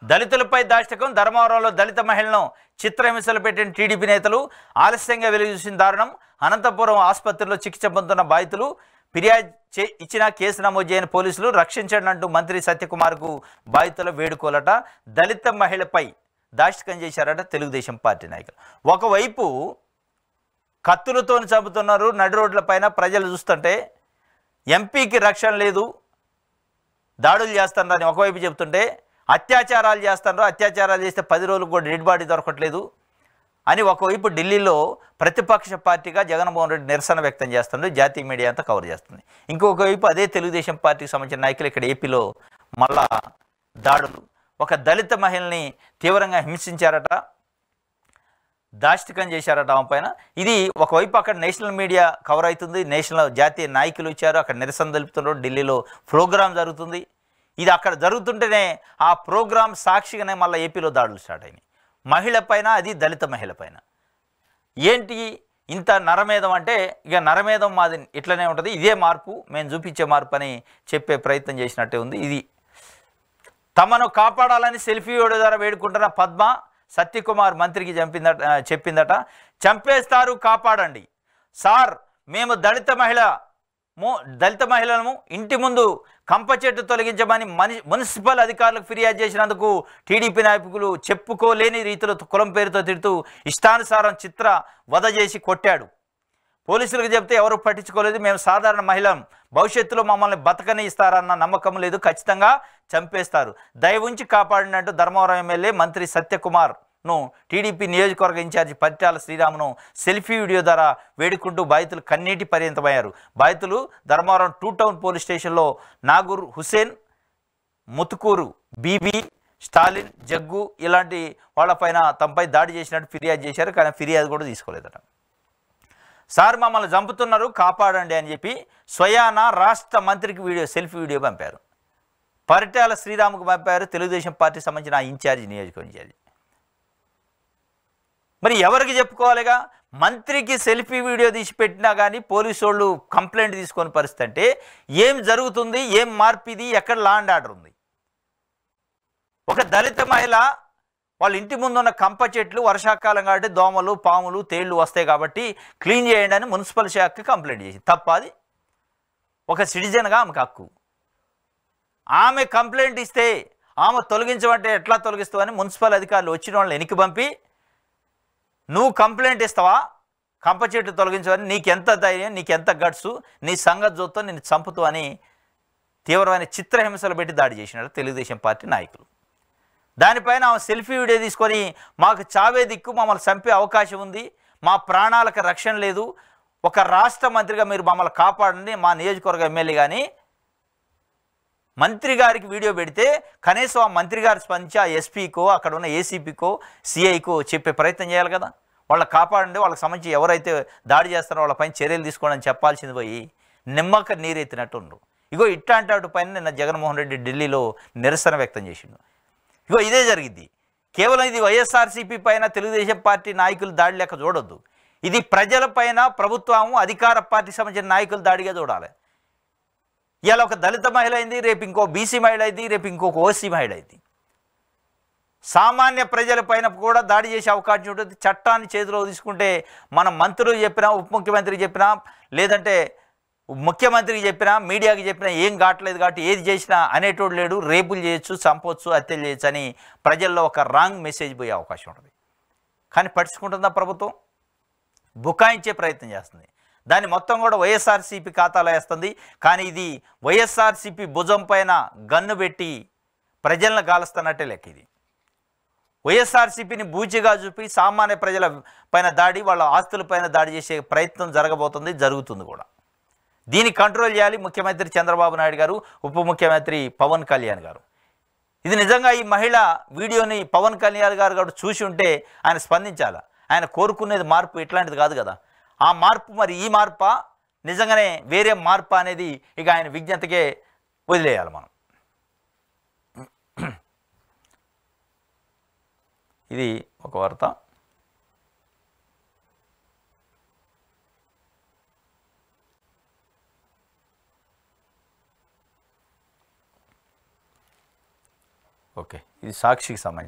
దళితులపై దాష్టికం. ధర్మవరంలో దళిత మహిళను చిత్రహింసలు పెట్టిన టీడీపీ నేతలు. ఆలస్యంగా వెలుగుచూసిన దారుణం. అనంతపురం ఆసుపత్రిలో చికిత్స పొందుతున్న బాధితులు. ఫిర్యాదు ఇచ్చిన కేసు నమోదు చేయని పోలీసులు. రక్షించండి అంటూ మంత్రి సత్యకుమార్కు బాధితుల వేడుకోలట. దళిత మహిళపై దాష్టికం చేశారట తెలుగుదేశం పార్టీ నాయకులు. ఒకవైపు కత్తులతో చంపుతున్నారు నడి రోడ్లపైన, ప్రజలు చూస్తుంటే ఎంపీకి రక్షణ లేదు, దాడులు చేస్తున్నారని ఒకవైపు చెబుతుంటే అత్యాచారాలు చేస్తున్నారు, అత్యాచారాలు చేస్తే 10 రోజులకు కూడా డెడ్ బాడీ దొరకట్లేదు అని ఒకవైపు ఢిల్లీలో ప్రతిపక్ష పార్టీగా జగన్మోహన్ రెడ్డి నిరసన వ్యక్తం చేస్తున్నారు. జాతీయ మీడియా అంతా కవర్ చేస్తుంది. ఇంకొక వైపు అదే తెలుగుదేశం పార్టీకి సంబంధించిన నాయకులు ఇక్కడ ఏపీలో మళ్ళా దాడులు. ఒక దళిత మహిళని తీవ్రంగా హింసించారట, దాష్టికం చేశారట ఆమె పైన. ఇది ఒకవైపు అక్కడ నేషనల్ మీడియా కవర్ అవుతుంది, నేషనల్ జాతీయ నాయకులు వచ్చారు, అక్కడ నిరసన తెలుపుతున్నారు, ఢిల్లీలో ప్రోగ్రాం జరుగుతుంది. ఇది అక్కడ జరుగుతుంటేనే ఆ ప్రోగ్రాం సాక్షిగానే మళ్ళీ ఏపీలో దాడులు స్టార్ట్ అయినాయి మహిళ పైన, అది దళిత మహిళ పైన. ఏంటి ఇంత నరమేధం అంటే, ఇక నరమేధం మాది ఇట్లనే ఉంటుంది, ఇదే మార్పు, మేము చూపించే మార్పు అని చెప్పే ప్రయత్నం చేసినట్టే ఉంది. ఇది తమను కాపాడాలని సెల్ఫీ వీడియో ద్వారా వేడుకుంటున్న పద్మ సత్యకుమార్ మంత్రికి చెప్పిందట. చంపేస్తారు, కాపాడండి సార్, మేము దళిత మహిళలను ఇంటి ముందు కంప చెట్టు తొలగించమని మున్సిపల్ అధికారులకు ఫిర్యాదు చేసినందుకు టీడీపీ నాయకులు చెప్పుకోలేని రీతిలో కులం పేరుతో తిడుతూ ఇష్టానుసారం చిత్ర వధ చేసి కొట్టాడు. పోలీసులకు చెప్తే ఎవరు పట్టించుకోలేదు, మేము సాధారణ మహిళం, భవిష్యత్తులో మమ్మల్ని బతకని ఇస్తారన్న నమ్మకం లేదు, ఖచ్చితంగా చంపేస్తారు, దయవుంచి కాపాడినట్టు ధర్మవరం ఎమ్మెల్యే మంత్రి సత్యకుమార్ను టీడీపీ నియోజకవర్గ ఇన్ఛార్జి పరిటాల శ్రీరామును సెల్ఫీ వీడియో ద్వారా వేడుకుంటూ బాధితులు కన్నీటి పర్యంతమయ్యారు. బాధితులు ధర్మవరం 2 టౌన్ పోలీస్ స్టేషన్లో నాగూర్ హుసేన్, ముతుకూరు బీబీ, స్టాలిన్, జగ్గు ఇలాంటి వాళ్ళపైన తమపై దాడి చేసినట్టు ఫిర్యాదు చేశారు. కానీ ఫిర్యాదు కూడా తీసుకోలేదట. సార్ మమ్మల్ని చంపుతున్నారు, కాపాడండి అని చెప్పి స్వయాన రాష్ట్ర మంత్రికి సెల్ఫీ వీడియో పంపారు. పరిటాల శ్రీరాముకు పంపారు, తెలుగుదేశం పార్టీ సంబంధించిన ఇన్ఛార్జి, నియోజకవర్గ ఇన్ఛార్జి. మరి ఎవరికి చెప్పుకోవాలిగా? మంత్రికి సెల్ఫీ వీడియో తీసి పెట్టినా కానీ పోలీసు వాళ్ళు కంప్లైంట్ తీసుకొని పరిస్థితి అంటే ఏం జరుగుతుంది, ఏం మార్పు ఇది, ఎక్కడ లా అండ్ ఆర్డర్ ఉంది? ఒక దళిత మహిళ వాళ్ళ ఇంటి ముందు ఉన్న కంప చెట్లు వర్షాకాలం కాబట్టి దోమలు, పాములు, తేళ్లు వస్తాయి కాబట్టి క్లీన్ చేయండి అని మున్సిపల్ శాఖకి కంప్లైంట్ చేసింది. తప్ప అది? ఒక సిటిజన్గా ఆమెకు హక్కు. ఆమె కంప్లైంట్ ఇస్తే ఆమె తొలగించమంటే ఎట్లా తొలగిస్తావు అని మున్సిపల్ అధికారులు వచ్చిన వాళ్ళని వెనక్కి పంపి, నువ్వు కంప్లైంట్ ఇస్తావా కంప చెట్టు తొలగించవని, నీకెంత ధైర్యం, నీకెంత గట్సు, నీ సంగతి చూస్తా నిన్ను చంపుతూ అని తీవ్రమైన చిత్రహింసలు పెట్టి దాడి చేసినారు తెలుగుదేశం పార్టీ నాయకులు. దానిపైన ఆమె సెల్ఫీ వీడియో తీసుకొని మాకు చావే దిక్కు, మమ్మల్ని చంపే అవకాశం ఉంది, మా ప్రాణాలకు రక్షణ లేదు, ఒక రాష్ట్ర మంత్రిగా మీరు మమ్మల్ని కాపాడండి, మా నియోజకవర్గ ఎమ్మెల్యే కానీ మంత్రి గారికి వీడియో పెడితే కనీసం ఆ మంత్రి గారు స్పందించి ఆ ఎస్పీకో, అక్కడ ఉన్న ఏసీపీకో, సిఐకో చెప్పే ప్రయత్నం చేయాలి కదా. వాళ్ళకి కాపాడండి, వాళ్ళకి సంబంధించి ఎవరైతే దాడి చేస్తారో వాళ్ళపైన చర్యలు తీసుకోండి అని చెప్పాల్సింది పోయి నిమ్మక నీరెత్తినట్టు ఉండరు. ఇగో ఇట్లాంటి వాటి పైన నిన్న జగన్మోహన్ రెడ్డి ఢిల్లీలో నిరసన వ్యక్తం చేసిండు. ఇగో ఇదే జరిగింది. కేవలం ఇది వైఎస్ఆర్సీపీ పైన తెలుగుదేశం పార్టీ నాయకులు దాడి లెక్క చూడొద్దు. ఇది ప్రజలపైన ప్రభుత్వం, అధికార పార్టీకి సంబంధించిన నాయకులు దాడిగా చూడాలి. ఇవాళ ఒక దళిత మహిళ అయింది, రేపు ఇంకో బీసీ మహిళ అయింది, రేపు ఇంకొక ఓసీ మహిళ అయింది. సామాన్య ప్రజల పైన కూడా దాడి చేసే అవకాశం ఉంటుంది. చట్టాన్ని చేతిలో తీసుకుంటే మనం మంత్రులు చెప్పినా, ఉప ముఖ్యమంత్రికి చెప్పినా, లేదంటే ముఖ్యమంత్రికి చెప్పినా, మీడియాకి చెప్పినా ఏం కావట్లేదు కాబట్టి ఏది చేసినా అనేటోడు లేడు, రేపులు చేయొచ్చు, చంపొచ్చు, హత్యలు చేయొచ్చు అని ప్రజల్లో ఒక రాంగ్ మెసేజ్ పోయే అవకాశం ఉంటుంది. కానీ పట్టించుకుంటుందా ప్రభుత్వం? బుకాయించే ప్రయత్నం చేస్తుంది. దాన్ని మొత్తం కూడా వైఎస్ఆర్సీపీ ఖాతాలో వేస్తుంది. కానీ ఇది వైఎస్ఆర్సీపీ భుజం పైన గన్ను పెట్టి ప్రజలను గాలుస్తున్నట్టే లెక్క. ఇది వైఎస్ఆర్సీపీని బూచిగా చూపి సామాన్య ప్రజల పైన దాడి, వాళ్ళ ఆస్తులపైన దాడి చేసే ప్రయత్నం జరగబోతుంది, జరుగుతుంది కూడా. దీన్ని కంట్రోల్ చేయాలి ముఖ్యమంత్రి చంద్రబాబు నాయుడు గారు, ఉప ముఖ్యమంత్రి పవన్ కళ్యాణ్ గారు. ఇది నిజంగా ఈ మహిళ వీడియోని పవన్ కళ్యాణ్ గారు చూసి ఉంటే ఆయన స్పందించాలి. ఆయన కోరుకునేది మార్పు ఇట్లాంటిది కాదు కదా. ఆ మార్పు మరి ఈ మార్పా, నిజంగానే వేరే మార్పా అనేది ఇక ఆయన విజ్ఞతకే వదిలేయాలి మనం. ఇది ఒక వార్త. ఓకే, ఇది సాక్షికి సంబంధించి.